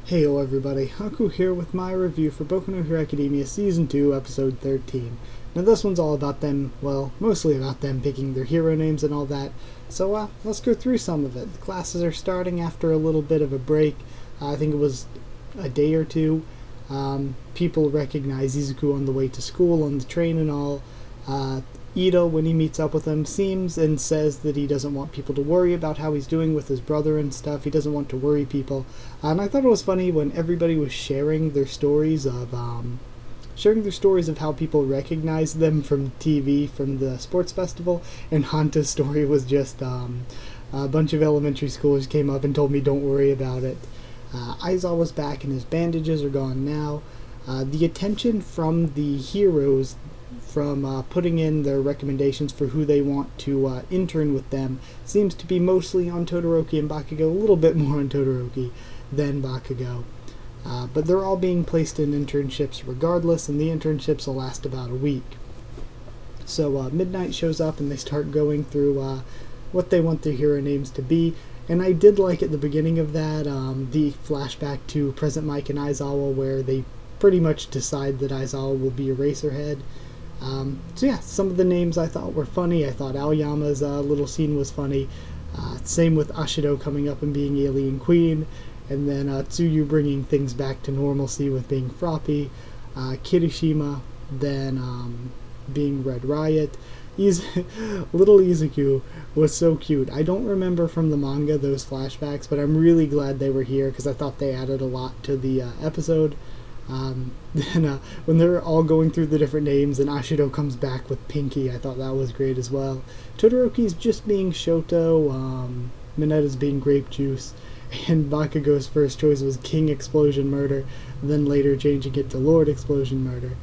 Heyo everybody, Haku here with my review for Boku no Hero Academia Season 2, Episode 13. Now this one's all about them, well, mostly about them picking their hero names and all that, so let's go through some of it. The classes are starting after a little bit of a break. I think it was a day or two. People recognize Izuku on the way to school, on the train and all. Ito, when he meets up with him, seems and says that he doesn't want people to worry about how he's doing with his brother and stuff. He doesn't want to worry people. And I thought it was funny when everybody was sharing their stories of how people recognize them from TV, from the sports festival, and Hanta's story was just a bunch of elementary schoolers came up and told me don't worry about it. Aizawa's back and his bandages are gone now. The attention from the heroes from putting in their recommendations for who they want to intern with them seems to be mostly on Todoroki and Bakugo, a little bit more on Todoroki than Bakugo. But they're all being placed in internships regardless, and the internships will last about a week. So Midnight shows up and they start going through what they want their hero names to be. And I did like at the beginning of that the flashback to Present Mike and Aizawa, where they pretty much decide that Aizawa will be Eraserhead. So yeah, some of the names I thought were funny. I thought Aoyama's little scene was funny. Same with Ashido coming up and being Alien Queen, and then Tsuyu bringing things back to normalcy with being Froppy, Kirishima then being Red Riot. Little Izuku was so cute. I don't remember from the manga those flashbacks, but I'm really glad they were here because I thought they added a lot to the episode. Then when they're all going through the different names and Ashido comes back with Pinky, I thought that was great as well. Todoroki's just being Shoto, Mineta's being Grape Juice, and Bakugo's first choice was King Explosion Murder, then later changing it to Lord Explosion Murder.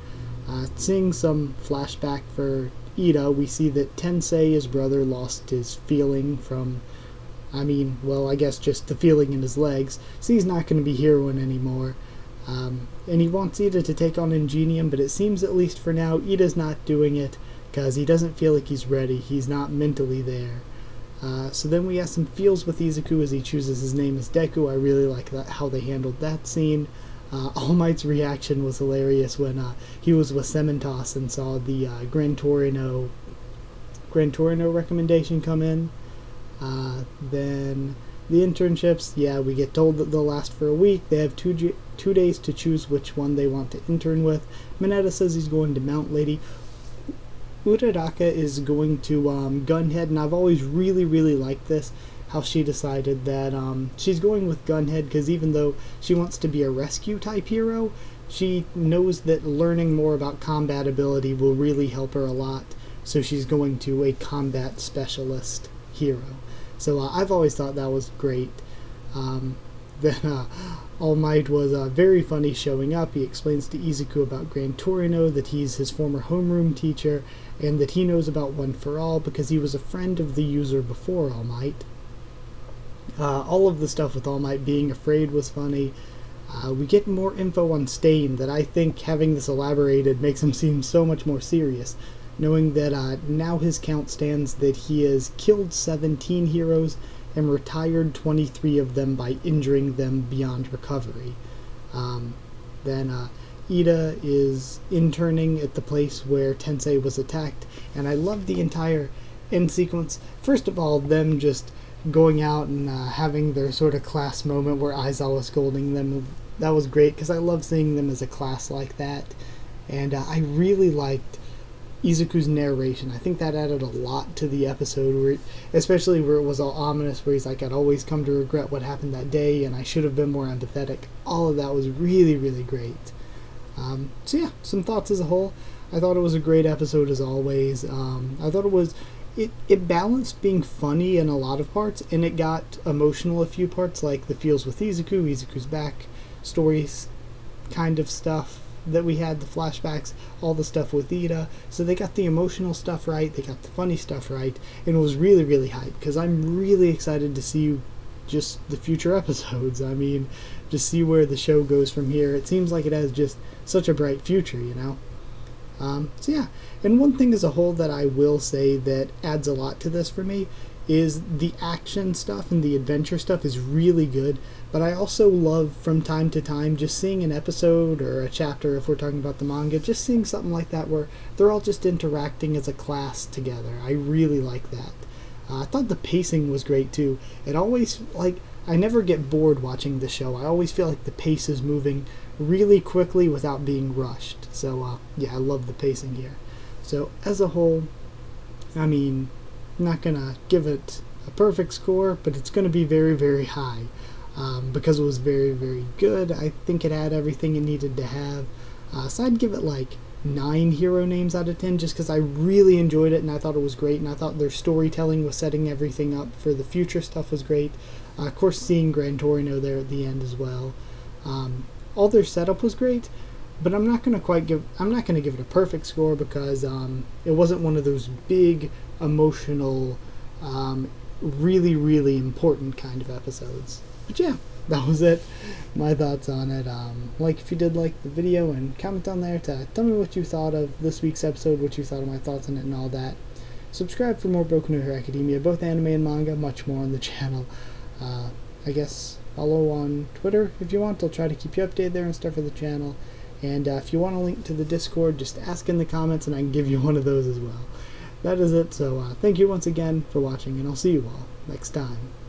Seeing some flashback for Ida, we see that Tensei, his brother, lost his feeling from, I guess just the feeling in his legs, so he's not going to be heroine anymore. And he wants Ida to take on Ingenium, but it seems, at least for now, Ida's not doing it because he doesn't feel like he's ready. He's not mentally there. So then we have some feels with Izuku as he chooses his name as Deku. I really like how they handled that scene. All Might's reaction was hilarious when he was with Sementos and saw the Gran Torino recommendation come in. Then the internships, yeah, we get told that they'll last for a week. They have two days to choose which one they want to intern with. Mineta says he's going to Mount Lady. Uraraka is going to Gunhead, and I've always really, really liked this, how she decided that she's going with Gunhead because even though she wants to be a rescue-type hero, she knows that learning more about combat ability will really help her a lot, so she's going to a combat specialist hero. So I've always thought that was great. Then All Might was very funny showing up. He explains to Izuku about Gran Torino, that he's his former homeroom teacher, and that he knows about One for All because he was a friend of the user before All Might. All of the stuff with All Might being afraid was funny. We get more info on Stain that I think having this elaborated makes him seem so much more serious, knowing that now his count stands that he has killed 17 heroes and retired 23 of them by injuring them beyond recovery. Then Ida is interning at the place where Tensei was attacked, and I love the entire end sequence. First of all, them just going out and having their sort of class moment where Aizawa was scolding them. That was great because I love seeing them as a class like that, and I really liked Izuku's narration. I think that added a lot to the episode, especially where it was all ominous, where he's like, I'd always come to regret what happened that day, and I should have been more empathetic. All of that was really, really great. So yeah, some thoughts as a whole. I thought it was a great episode as always. I thought it balanced being funny in a lot of parts, and it got emotional a few parts, like the feels with Izuku's back stories kind of stuff that we had, the flashbacks, all the stuff with Ida. So they got the emotional stuff right, they got the funny stuff right, and it was really, really hype, because I'm really excited to see just the future episodes. Just see where the show goes from here. It seems like it has just such a bright future, you know? So yeah, and one thing as a whole that I will say that adds a lot to this for me is the action stuff and the adventure stuff is really good, but I also love from time to time just seeing an episode or a chapter, if we're talking about the manga, just seeing something like that where they're all just interacting as a class together. I really like that. I thought the pacing was great too. It always, like, I never get bored watching the show. I always feel like the pace is moving really quickly without being rushed. So yeah, I love the pacing here. So as a whole, I mean, I'm not gonna give it a perfect score, but it's gonna be very, very high because it was very, very good. I think it had everything it needed to have. So I'd give it like 9 hero names out of 10, just because I really enjoyed it and I thought it was great, and I thought their storytelling was setting everything up for the future stuff was great. Of course, seeing Gran Torino there at the end as well. All their setup was great, but I'm not gonna give it a perfect score because it wasn't one of those big emotional, really, really important kind of episodes. But yeah, that was it. My thoughts on it. Like if you did like the video, and comment down there to tell me what you thought of this week's episode, what you thought of my thoughts on it and all that. Subscribe for more Boku no Hero Academia, both anime and manga, much more on the channel. I guess follow on Twitter if you want. I'll try to keep you updated there and stuff for the channel. And if you want a link to the Discord, just ask in the comments and I can give you one of those as well. That is it, so thank you once again for watching, and I'll see you all next time.